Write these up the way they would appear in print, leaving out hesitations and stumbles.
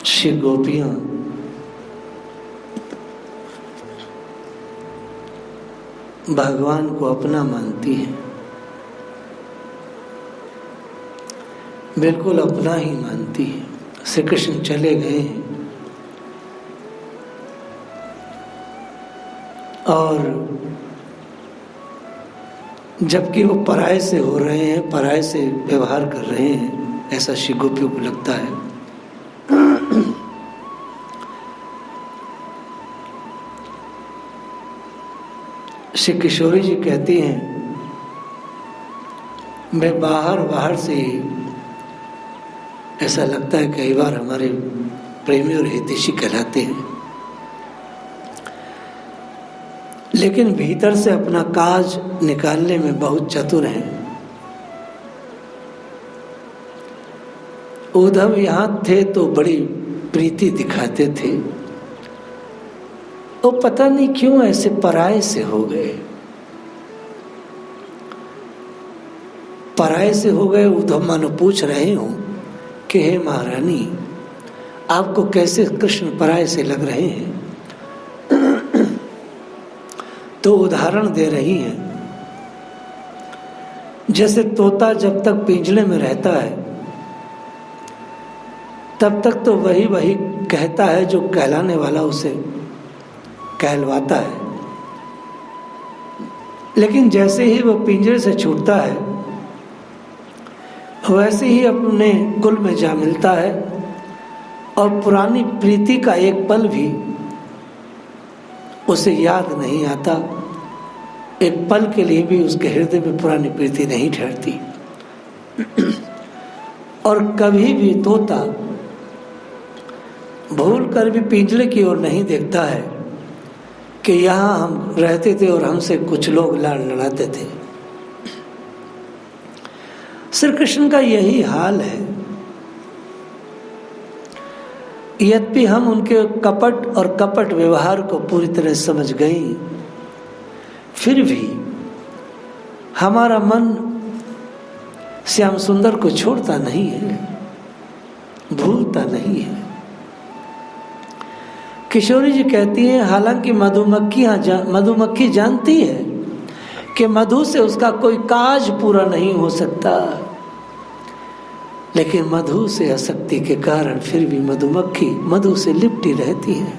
श्री गोपियां भगवान को अपना मानती हैं, बिल्कुल अपना ही मानती है। श्री कृष्ण चले गए हैं और जबकि वो पराये से हो रहे हैं, पराये से व्यवहार कर रहे हैं, ऐसा श्री गोपियों को लगता है। श्री किशोरी जी कहती हैं, मैं बाहर से ऐसा लगता है कई बार हमारे प्रेमी और हितैषी कहलाते हैं, लेकिन भीतर से अपना काज निकालने में बहुत चतुर हैं। उद्धव यहाँ थे तो बड़ी प्रीति दिखाते थे, वो पता नहीं क्यों ऐसे पराये से हो गए। पराये से हो गए। उद्धव मानो पूछ रहे हो कि हे महारानी, आपको कैसे कृष्ण पराये से लग रहे हैं? तो उदाहरण दे रही हैं, जैसे तोता जब तक पिंजरे में रहता है तब तक तो वही कहता है जो कहलाने वाला उसे कहलवाता है, लेकिन जैसे ही वो पिंजरे से छूटता है वैसे ही अपने कुल में जा मिलता है और पुरानी प्रीति का एक पल भी उसे याद नहीं आता। एक पल के लिए भी उसके हृदय में पुरानी प्रीति नहीं ठहरती। और कभी भी तोता भूल कर भी पिंजरे की ओर नहीं देखता है कि यहाँ हम रहते थे और हमसे कुछ लोग लाड़ लड़ाते थे। श्री कृष्ण का यही हाल है। यद्यपि हम उनके कपट और कपट व्यवहार को पूरी तरह समझ गए, फिर भी हमारा मन श्याम सुंदर को छोड़ता नहीं है, भूलता नहीं है। किशोरी जी कहती हैं, हालांकि मधुमक्खी जानती है कि मधु से उसका कोई काज पूरा नहीं हो सकता, लेकिन मधु से आसक्ति के कारण फिर भी मधुमक्खी मधु से लिपटी रहती है।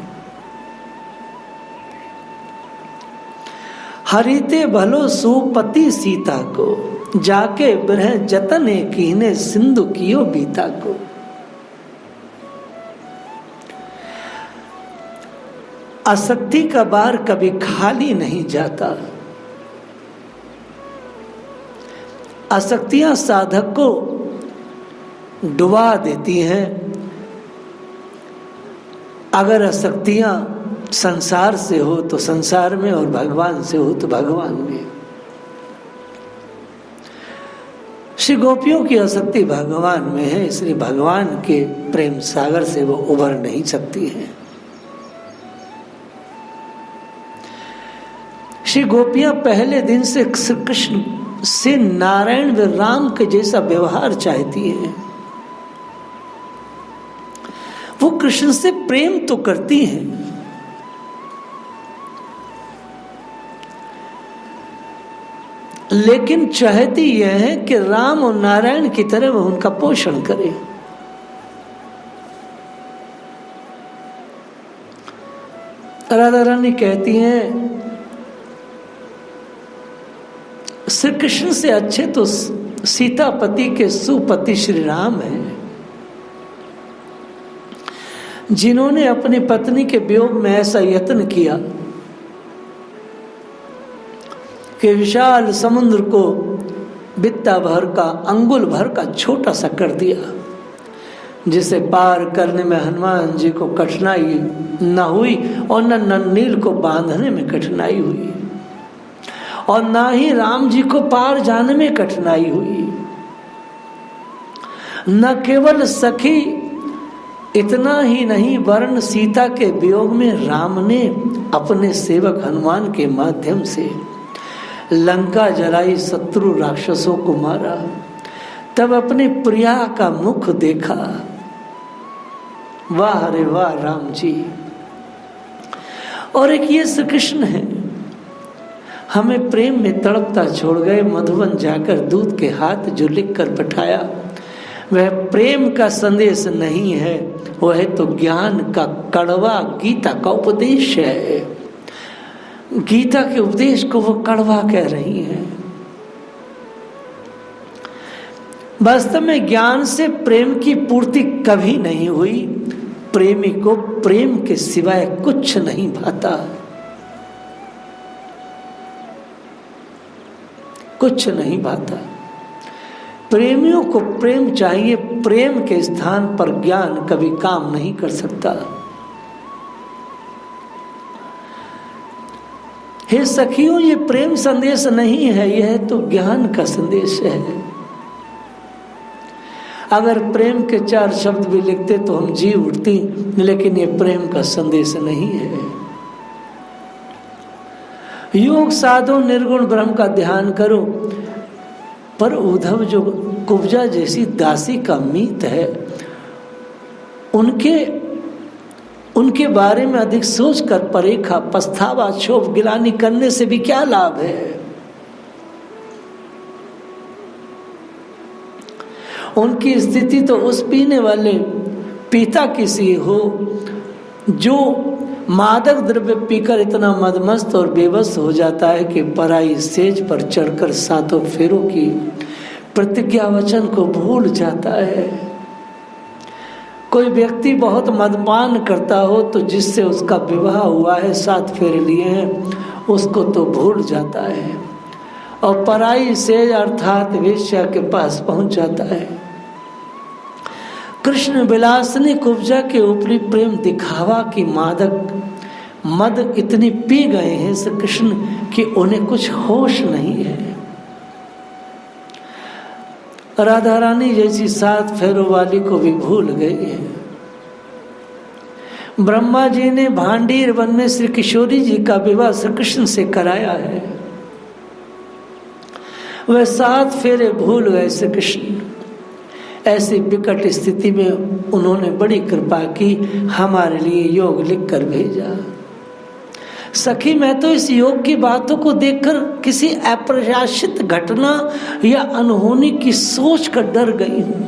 हरिते भलो सुपति सीता को, जाके ब्रह जतने कीने सिंधु कियो बीता को। आसक्ति का बार कभी खाली नहीं जाता। आसक्तियां साधक को डुबा देती हैं। अगर आसक्तियां संसार से हो तो संसार में, और भगवान से हो तो भगवान में। श्री गोपियों की आसक्ति भगवान में है, इसलिए भगवान के प्रेम सागर से वो उभर नहीं सकती है। श्री गोपियां पहले दिन से श्री कृष्ण से नारायण व राम के जैसा व्यवहार चाहती हैं। वो कृष्ण से प्रेम तो करती हैं, लेकिन चाहती यह है कि राम और नारायण की तरह वह उनका पोषण करे। राधा रानी कहती हैं, श्री कृष्ण से अच्छे तो सीतापति के सुपति श्री राम हैं, जिन्होंने अपनी पत्नी के वियोग में ऐसा यत्न किया कि विशाल समुद्र को बित्ता भर का, अंगुल भर का छोटा सा कर दिया, जिसे पार करने में हनुमान जी को कठिनाई न हुई और न नील को बांधने में कठिनाई हुई, और ना ही राम जी को पार जाने में कठिनाई हुई। न केवल सखी, इतना ही नहीं, वरन सीता के वियोग में राम ने अपने सेवक हनुमान के माध्यम से लंका जलाई, शत्रु राक्षसों को मारा। तब अपने प्रिया का मुख देखा वाह रे वाह राम जी। और एक ये श्री कृष्ण है, हमें प्रेम में तड़पता छोड़ गए, मधुबन जाकर दूध के हाथ जो लिख कर पठाया वह प्रेम का संदेश नहीं है, वह तो ज्ञान का कड़वा गीता का उपदेश है। गीता के उपदेश को वो कड़वा कह रही है। वास्तव में ज्ञान से प्रेम की पूर्ति कभी नहीं हुई। प्रेमी को प्रेम के सिवाय कुछ नहीं भाता, कुछ नहीं भाता। प्रेमियों को प्रेम चाहिए, प्रेम के स्थान पर ज्ञान कभी काम नहीं कर सकता। हे सखियों, ये प्रेम संदेश नहीं है, यह तो ज्ञान का संदेश है। अगर प्रेम के 4 शब्द भी लिखते तो हम जी उठती, लेकिन ये प्रेम का संदेश नहीं है। योग साधो, निर्गुण ब्रह्म का ध्यान करो, पर उद्धव जो कुब्जा जैसी दासी का मीत है, उनके बारे में अधिक सोचकर परेखा, पछतावा, क्षोभ, गिलानी करने से भी क्या लाभ है। उनकी स्थिति तो उस पीने वाले पिता की सी हो जो मादक द्रव्य पीकर इतना मदमस्त और बेबस हो जाता है कि पराई सेज पर चढ़कर 7 फेरों की प्रतिज्ञा वचन को भूल जाता है। कोई व्यक्ति बहुत मदपान करता हो तो जिससे उसका विवाह हुआ है, 7 फेरे लिए हैं, उसको तो भूल जाता है और पराई सेज अर्थात वेश्या के पास पहुंच जाता है। कृष्ण विलासिनी कुब्जा के ऊपरी प्रेम दिखावा की मद इतनी पी गए हैं श्री कृष्ण कि उन्हें कुछ होश नहीं है। राधा रानी जैसी 7 फेरों वाली को भी भूल गए हैं। ब्रह्मा जी ने भांडीर वन में श्री किशोरी जी का विवाह श्री कृष्ण से कराया है, वह 7 फेरे भूल गए श्री कृष्ण। ऐसी विकट स्थिति में उन्होंने बड़ी कृपा की, हमारे लिए योग लिखकर भेजा। सखी, मैं तो इस योग की बातों को देखकर किसी अप्रत्याशित घटना या अनहोनी की सोच कर डर गई हूं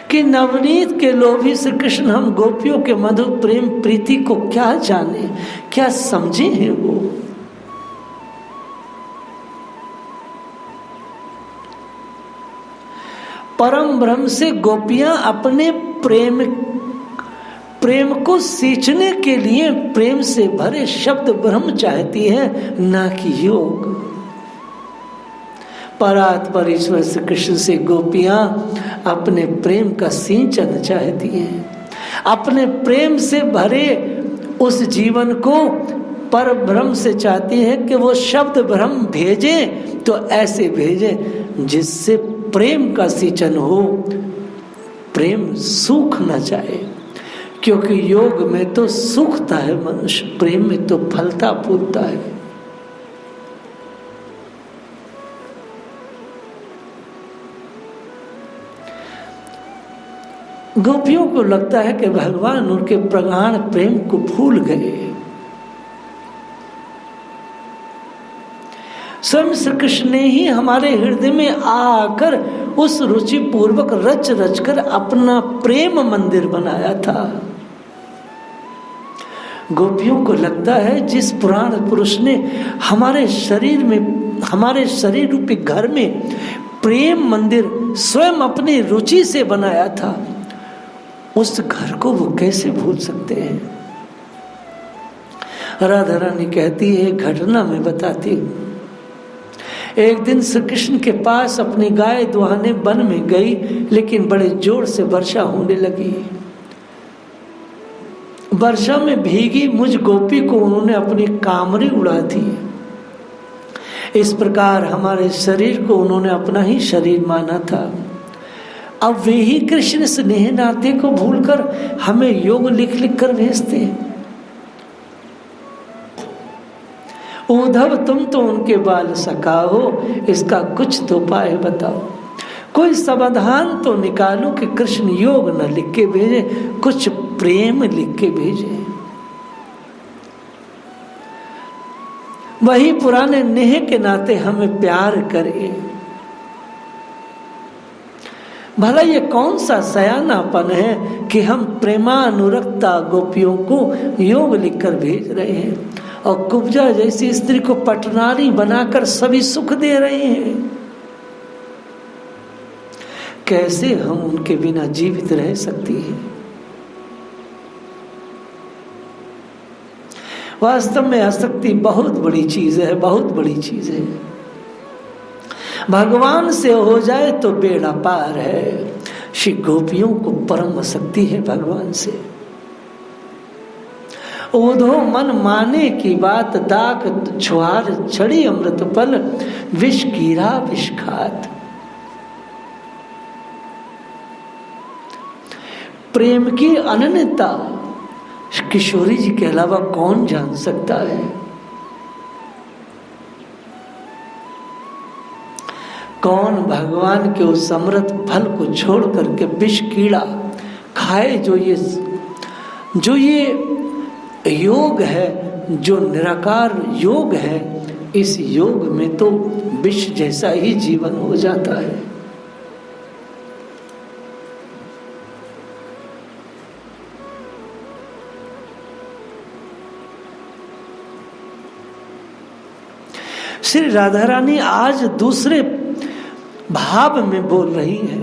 कि नवनीत के लोभी श्री कृष्ण हम गोपियों के मधुर प्रेम प्रीति को क्या जाने, क्या समझे हैं वो। परम ब्रह्म से गोपियां अपने प्रेम को सींचने के लिए प्रेम से भरे शब्द ब्रह्म चाहती है, ना कि योग। परात्पर ईश्वर श्री कृष्ण से गोपियां अपने प्रेम का सिंचन चाहती हैं, अपने प्रेम से भरे उस जीवन को पर ब्रह्म से चाहती है कि वो शब्द ब्रह्म भेजे तो ऐसे भेजे जिससे प्रेम का सिंचन हो, प्रेम सूख न जाए। क्योंकि योग में तो सूखता है मनुष्य, प्रेम में तो फलता फूलता है। गोपियों को लगता है कि भगवान उनके प्रगाढ़ प्रेम को भूल गए। स्वयं श्री कृष्ण ने ही हमारे हृदय में आकर उस रुचि पूर्वक रच रच कर अपना प्रेम मंदिर बनाया था। गोपियों को लगता है जिस पुराण पुरुष ने हमारे शरीर रूपी घर में प्रेम मंदिर स्वयं अपनी रुचि से बनाया था, उस घर को वो कैसे भूल सकते हैं। राधा रानी कहती है, घटना मैं बताती हूँ। एक दिन श्री कृष्ण के पास अपनी गाय दुहाने वन में गई, लेकिन बड़े जोर से वर्षा होने लगी। वर्षा में भीगी मुझ गोपी को उन्होंने अपनी कामरी उड़ा दी। इस प्रकार हमारे शरीर को उन्होंने अपना ही शरीर माना था। अब वे ही कृष्ण स्नेह नाते को भूलकर हमें योग लिख लिख कर भेजते हैं। उद्धव, तुम तो उनके बाल सखा हो, इसका कुछ तो उपाय बताओ। कोई समाधान तो निकालो कि कृष्ण योग न लिख के भेजे, कुछ प्रेम लिख के भेजे। वही पुराने नेह के नाते हमें प्यार करे। भला ये कौन सा सयानापन है कि हम प्रेमानुरक्ता गोपियों को योग लिखकर भेज रहे हैं और कुब्जा जैसी स्त्री को पटनारी बनाकर सभी सुख दे रहे हैं। कैसे हम उनके बिना जीवित रह सकती हैं? वास्तव में आसक्ति बहुत बड़ी चीज है, बहुत बड़ी चीज है। भगवान से हो जाए तो बेड़ा पार है। श्री गोपियों को परम आसक्ति है भगवान से। ओधो मन माने की बात, दाक छुआर छड़ी अमृत पल, विष कीरा विषखात। प्रेम की अनन्यता किशोरी जी के अलावा कौन जान सकता है? कौन भगवान के उस अमृत फल को छोड़ करके विष कीड़ा खाए? जो ये योग है, जो निराकार योग है, इस योग में तो विष जैसा ही जीवन हो जाता है। श्री राधा रानी आज दूसरे भाव में बोल रही है।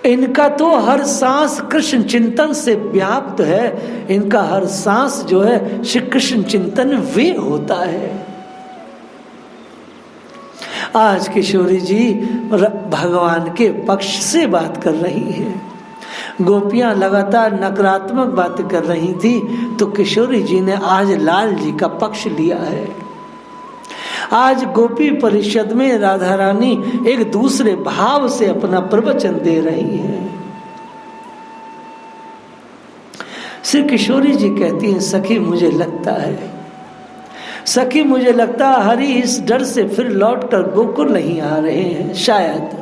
इनका तो हर सांस कृष्ण चिंतन से व्याप्त है। इनका हर सांस जो है श्री कृष्ण चिंतन वे होता है। आज किशोरी जी भगवान के पक्ष से बात कर रही है। गोपियां लगातार नकारात्मक बातें कर रही थी, तो किशोरी जी ने आज लाल जी का पक्ष लिया है। आज गोपी परिषद में राधा रानी एक दूसरे भाव से अपना प्रवचन दे रही है। श्री किशोरी जी कहती हैं, सखी मुझे लगता है, सखी मुझे लगता है हरि इस डर से फिर लौटकर गोकुल नहीं आ रहे हैं शायद।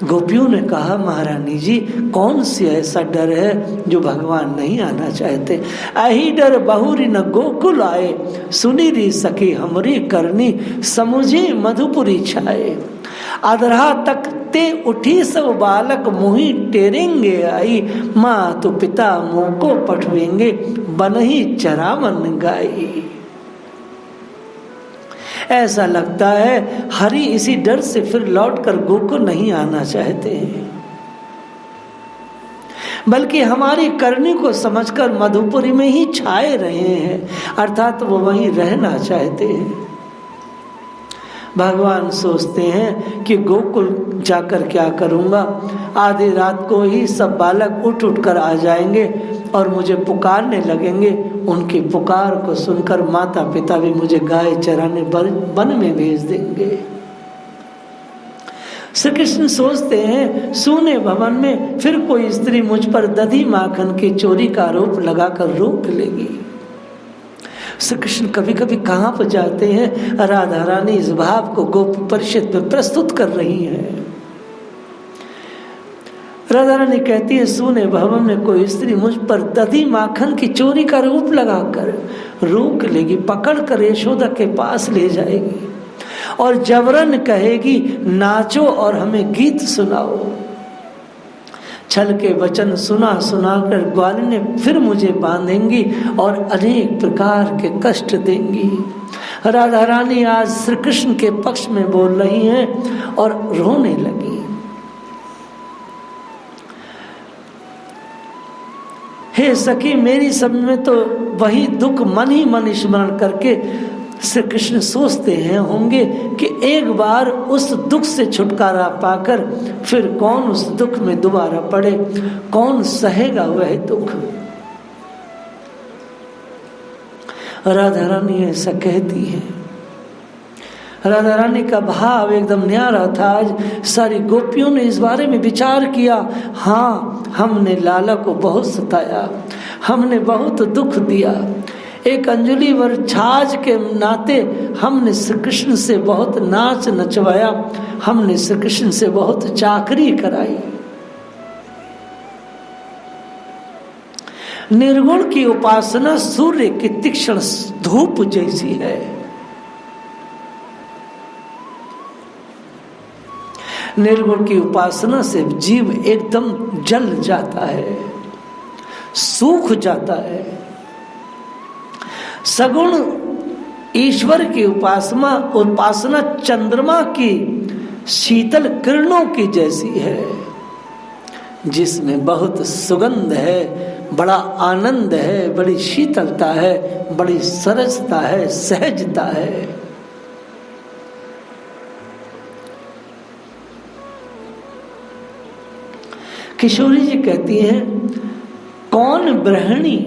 गोपियों ने कहा, महारानी जी कौन सी ऐसा डर है जो भगवान नहीं आना चाहते? अही डर बहुरी न गोकुल आए, सुनी री सखी हमरी करनी, समुझी मधुपुरी छाए। अधरा तक ते उठी सब बालक मुही टेरेंगे आई, माँ तो पिता मुँह को पठवेंगे बनही चरामन गाई। ऐसा लगता है हरि इसी डर से फिर लौटकर गोकुल नहीं आना चाहते हैं, बल्कि हमारी करनी को समझकर मधुपुरी में ही छाए रहे हैं, अर्थात वो वहीं रहना चाहते हैं। भगवान सोचते हैं कि गोकुल जाकर क्या करूँगा, आधी रात को ही सब बालक उठ कर आ जाएंगे और मुझे पुकारने लगेंगे। उनकी पुकार को सुनकर माता पिता भी मुझे गाय चराने वन में भेज देंगे। श्री कृष्ण सोचते हैं सूने भवन में फिर कोई स्त्री मुझ पर दधी माखन की चोरी का आरोप लगाकर रोक लेगी। श्री कृष्ण कभी कभी कहाँ पर जाते हैं, राधा रानी इस भाव को गोपी परिषद में प्रस्तुत कर रही है। राधा रानी कहती है, सूने भवन में कोई स्त्री मुझ पर दधी माखन की चोरी का रूप लगाकर रोक लेगी, पकड़ कर यशोदा के पास ले जाएगी और जबरन कहेगी नाचो और हमें गीत सुनाओ। छल के वचन सुना कर ग्वालिने फिर मुझे बांधेंगी और अनेक प्रकार के कष्ट देंगी। राधा रानी आज श्री कृष्ण के पक्ष में बोल रही हैं और रोने लगी। हे सखी, मेरी सब में तो वही दुख मन ही मन स्मरण करके श्री कृष्ण सोचते हैं होंगे कि एक बार उस दुख से छुटकारा पाकर फिर कौन उस दुख में दोबारा पड़े, कौन सहेगा वह दुख। राधा रानी ऐसा कहती है। राधा रानी का भाव एकदम न्यारा था। आज सारी गोपियों ने इस बारे में विचार किया। हाँ, हमने लाला को बहुत सताया, हमने बहुत दुख दिया। एक अंजलि वर छाछ के नाते हमने श्री कृष्ण से बहुत नाच नचवाया, हमने श्री कृष्ण से बहुत चाकरी कराई। निर्गुण की उपासना सूर्य की तीक्ष्ण धूप जैसी है। निर्गुण की उपासना से जीव एकदम जल जाता है, सूख जाता है। सगुण ईश्वर की उपासना चंद्रमा की शीतल किरणों की जैसी है, जिसमें बहुत सुगंध है, बड़ा आनंद है, बड़ी शीतलता है, बड़ी सरसता है, सहजता है। किशोरी जी कहती हैं, कौन गृहिणी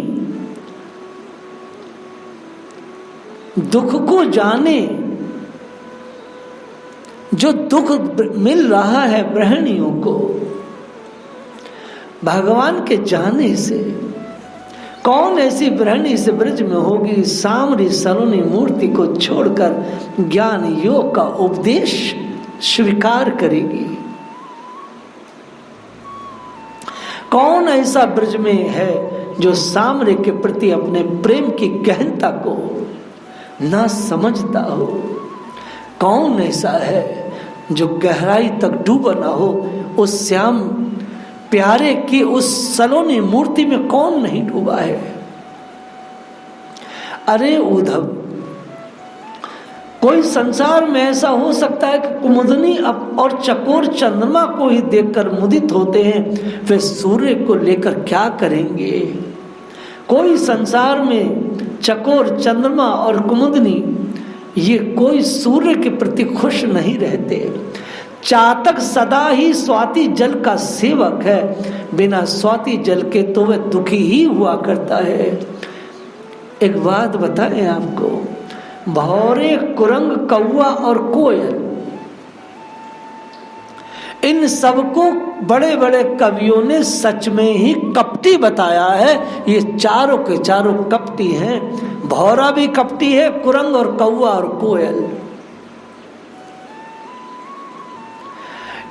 दुख को जाने, जो दुख मिल रहा है गृहिणियों को भगवान के जाने से। कौन ऐसी गृहिणी इस ब्रज में होगी सामरी सलोनी मूर्ति को छोड़कर ज्ञान योग का उपदेश स्वीकार करेगी। कौन ऐसा ब्रज में है जो सामरे के प्रति अपने प्रेम की गहनता को ना समझता हो। कौन ऐसा है जो गहराई तक डूबा ना हो। उस श्याम प्यारे की उस सलोनी मूर्ति में कौन नहीं डूबा है। अरे उद्धव, कोई संसार में ऐसा हो सकता है कि कुमुदनी और चकोर चंद्रमा को ही देखकर मुदित होते हैं, वे सूर्य को लेकर क्या करेंगे। कोई संसार में चकोर चंद्रमा और कुमुदनी ये कोई सूर्य के प्रति खुश नहीं रहते। चातक सदा ही स्वाति जल का सेवक है, बिना स्वाति जल के तो वह दुखी ही हुआ करता है। एक बात बताएं आपको, भौरे, कुरंग, कौवा और कोयल, इन सबको बड़े बड़े कवियों ने सच में ही कपटी बताया है। ये चारों के चारों कपटी हैं। भौरा भी कपटी है, कुरंग और कौवा और कोयल।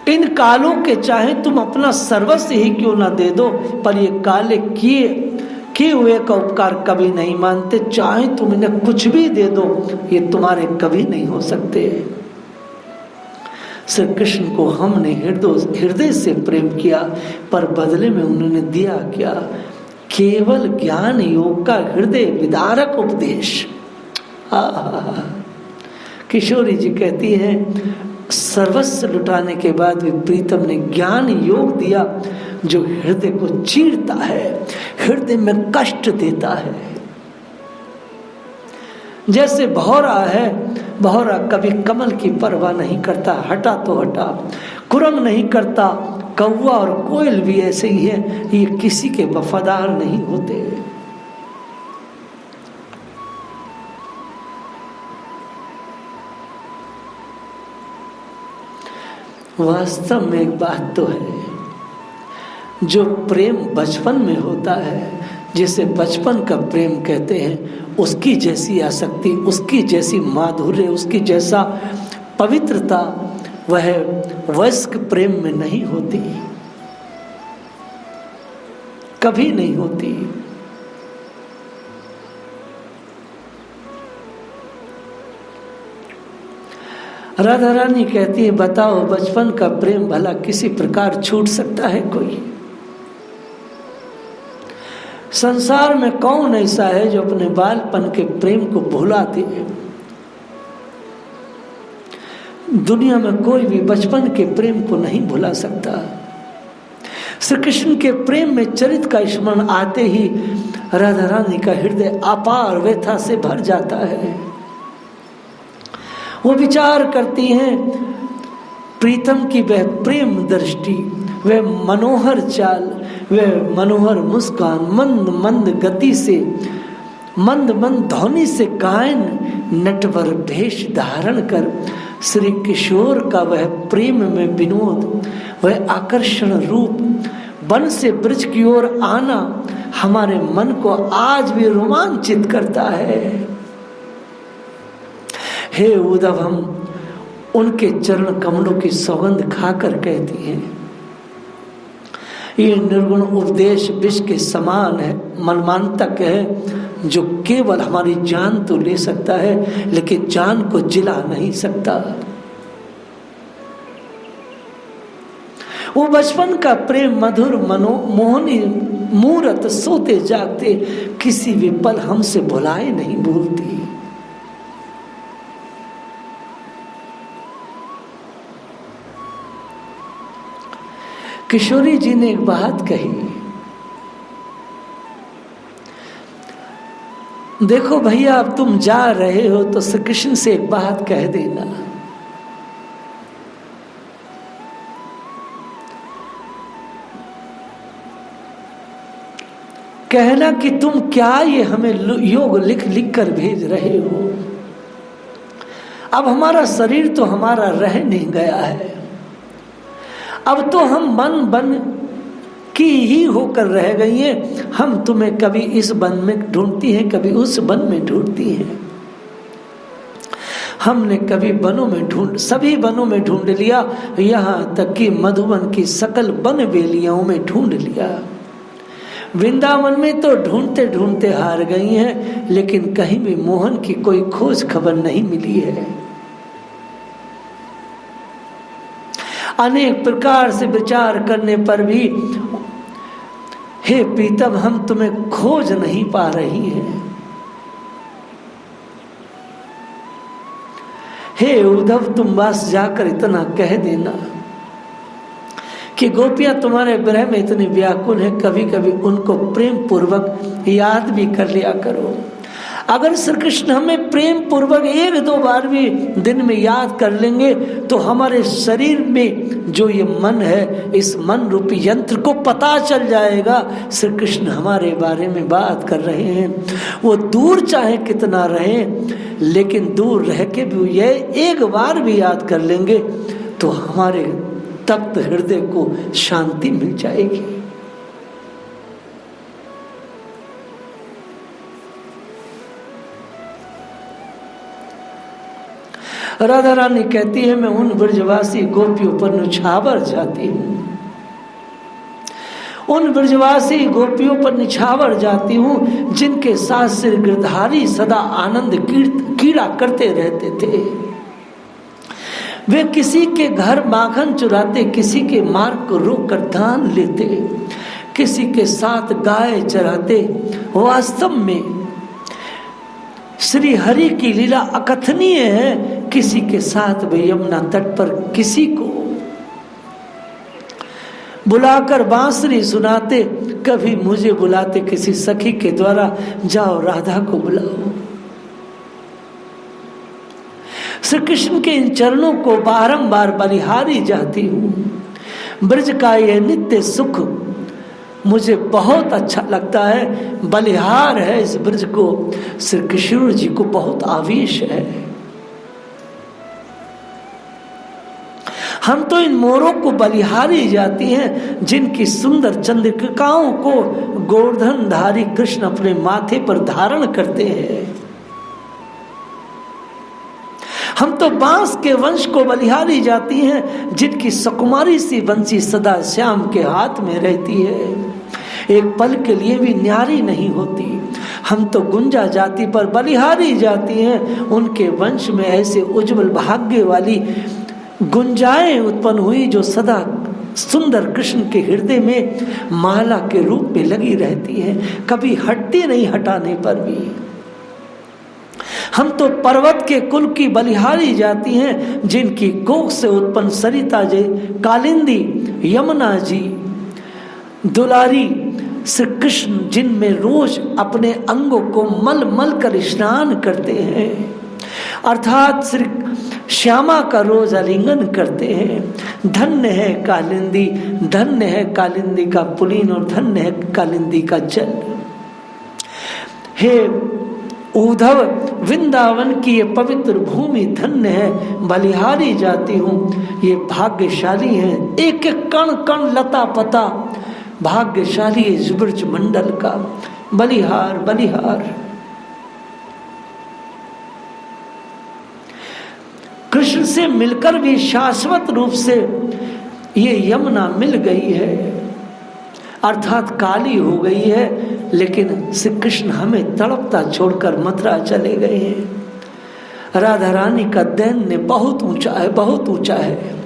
इन कालों के चाहे तुम अपना सर्वस्व ही क्यों ना दे दो, पर ये काले किए हुए का उपकार कभी नहीं मानते। चाहे तुम इन्हें कुछ भी दे दो, ये तुम्हारे कभी नहीं हो सकते। श्री कृष्ण को हमने हृदय से प्रेम किया, पर बदले में उन्होंने दिया क्या? केवल ज्ञान योग का हृदय विदारक उपदेश। किशोरी जी कहती है, सर्वस्व लुटाने के बाद भी प्रीतम ने ज्ञान योग दिया जो हृदय को चीरता है, हृदय में कष्ट देता है। जैसे भौरा है, भौरा कभी कमल की परवाह नहीं करता, हटा तो हटा। कुरंग नहीं करता, कौवा और कोयल भी ऐसे ही है, ये किसी के वफादार नहीं होते। वास्तव में एक बात तो है, जो प्रेम बचपन में होता है, जिसे बचपन का प्रेम कहते हैं, उसकी जैसी आसक्ति, उसकी जैसी माधुर्य, उसकी जैसा पवित्रता वह वयस्क प्रेम में नहीं होती, कभी नहीं होती। राधा रानी कहती है, बताओ बचपन का प्रेम भला किसी प्रकार छूट सकता है कोई? संसार में कौन ऐसा है जो अपने बालपन के प्रेम को भुला दे? दुनिया में कोई भी बचपन के प्रेम को नहीं भुला सकता। श्री कृष्ण के प्रेम में चरित का स्मरण आते ही राधा रानी का हृदय अपार व्यथा से भर जाता है। वो विचार करती हैं, प्रीतम की वह प्रेम दृष्टि, वह मनोहर चाल, वह मनोहर मुस्कान, मंद मंद गति से, मंद मंद ध्वनि से गायन, नटवर भेष धारण कर श्री किशोर का वह प्रेम में विनोद, वह आकर्षण रूप, वन से ब्रज की ओर आना, हमारे मन को आज भी रोमांचित करता है। हे उद्धव, हम उनके चरण कमलों की सौगंध खाकर कहती हैं, ये निर्गुण उपदेश विष के समान है, मनमानतक है, जो केवल हमारी जान तो ले सकता है लेकिन जान को जिला नहीं सकता। वो बचपन का प्रेम मधुर मोहनी मूरत सोते जागते किसी भी पल हमसे भुलाए नहीं भूलती। किशोरी जी ने एक बात कही, देखो भैया अब तुम जा रहे हो तो श्री कृष्ण से एक बात कह देना, कहना कि तुम क्या ये हमें योग लिख लिख कर भेज रहे हो। अब हमारा शरीर तो हमारा रह नहीं गया है, अब तो हम मन बन की ही होकर रह गई हैं। हम तुम्हें कभी इस वन में ढूंढती हैं, कभी उस वन में ढूंढती हैं। हमने कभी वनों में सभी वनों में ढूंढ लिया, यहाँ तक कि मधुबन की सकल वन बेलियों में ढूंढ लिया। वृंदावन में तो ढूंढते ढूंढते हार गई हैं, लेकिन कहीं भी मोहन की कोई खोज खबर नहीं मिली है। अनेक प्रकार से विचार करने पर भी हे प्रीतम, हम तुम्हें खोज नहीं पा रही हैं। हे उद्धव, तुम बस जाकर इतना कह देना कि गोपियां तुम्हारे विरह में इतनी व्याकुल हैं, कभी कभी उनको प्रेम पूर्वक याद भी कर लिया करो। अगर श्री कृष्ण हमें प्रेम पूर्वक एक दो बार भी दिन में याद कर लेंगे तो हमारे शरीर में जो ये मन है, इस मन रूपी यंत्र को पता चल जाएगा श्री कृष्ण हमारे बारे में बात कर रहे हैं। वो दूर चाहे कितना रहे, लेकिन दूर रह के भी ये एक बार भी याद कर लेंगे तो हमारे तप्त हृदय को शांति मिल जाएगी। राधा रानी कहती है, मैं उन ब्रजवासी गोपियों पर निछावर जाती हूँ, उन ब्रजवासी गोपियों पर निछावर जाती हूँ जिनके साथ श्री गिरधारी सदा आनंद कीड़ा करते रहते थे। वे किसी के घर माखन चुराते, किसी के मार्ग को रोक कर दान लेते, किसी के साथ गाय चराते। वास्तव में श्री हरि की लीला अकथनीय है। किसी के साथ वे यमुना तट पर किसी को बुलाकर बांसुरी सुनाते, कभी मुझे बुलाते किसी सखी के द्वारा, जाओ राधा को बुलाओ। श्री कृष्ण के इन चरणों को बारंबार बलिहारी जाती हूँ। ब्रज का यह नित्य सुख मुझे बहुत अच्छा लगता है, बलिहार है इस ब्रज को। श्री किशोर जी को बहुत आवेश है। हम तो इन मोरों को बलिहारी जाती हैं जिनकी सुंदर चंद्रिकाओं को गोवर्धनधारी कृष्ण अपने माथे पर धारण करते हैं। हम तो बांस के वंश को बलिहारी जाती हैं जिनकी सुकुमारी सी बंसी सदा श्याम के हाथ में रहती है, एक पल के लिए भी न्यारी नहीं होती। हम तो गुंजा जाति पर बलिहारी जाती हैं, उनके वंश में ऐसे उज्जवल भाग्य वाली गुंजाएं उत्पन्न हुई जो सदा सुंदर कृष्ण के हृदय में माला के रूप में लगी रहती हैं, कभी हटती नहीं हटाने पर भी। हम तो पर्वत के कुल की बलिहारी जाती हैं जिनकी कोख से उत्पन्न सरिता जी, कालिंदी, यमुना जी, दुलारी श्री कृष्ण जिनमें रोज अपने अंगों को मल मल कर स्नान करते हैं, अर्थात श्री श्यामा का रोज आलिंगन करते हैं। धन्य है कालिंदी, धन्य है कालिंदी का पुलीन और धन्य है कालिंदी का जल। हे उद्धव, वृंदावन की ये पवित्र भूमि धन्य है, बलिहारी जाती हूँ। ये भाग्यशाली हैं, एक एक कण कण लता पता भाग्यशाली इस ब्रज मंडल का। बलिहार बलिहार। कृष्ण से मिलकर भी शाश्वत रूप से ये यमुना मिल गई है, अर्थात काली हो गई है, लेकिन श्री कृष्ण हमें तड़पता छोड़कर मथुरा चले गए हैं। राधा रानी का दैन्य बहुत ऊंचा है, बहुत ऊंचा है।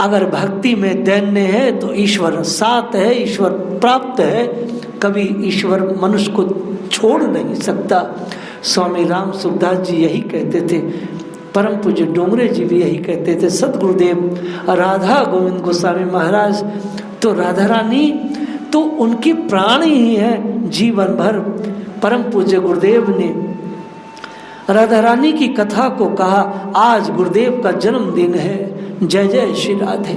अगर भक्ति में दैन्य है तो ईश्वर साथ है, ईश्वर प्राप्त है, कभी ईश्वर मनुष्य को छोड़ नहीं सकता। स्वामी राम सुखदास जी यही कहते थे, परम पूज्य डोंगरे जी भी यही कहते थे, सदगुरुदेव राधा गोविंद गोस्वामी महाराज तो राधा रानी तो उनकी प्राण ही है जीवन भर। परम पूज्य गुरुदेव ने राधा रानी की कथा को कहा, आज गुरुदेव का जन्मदिन है, जय जय श्री राधे।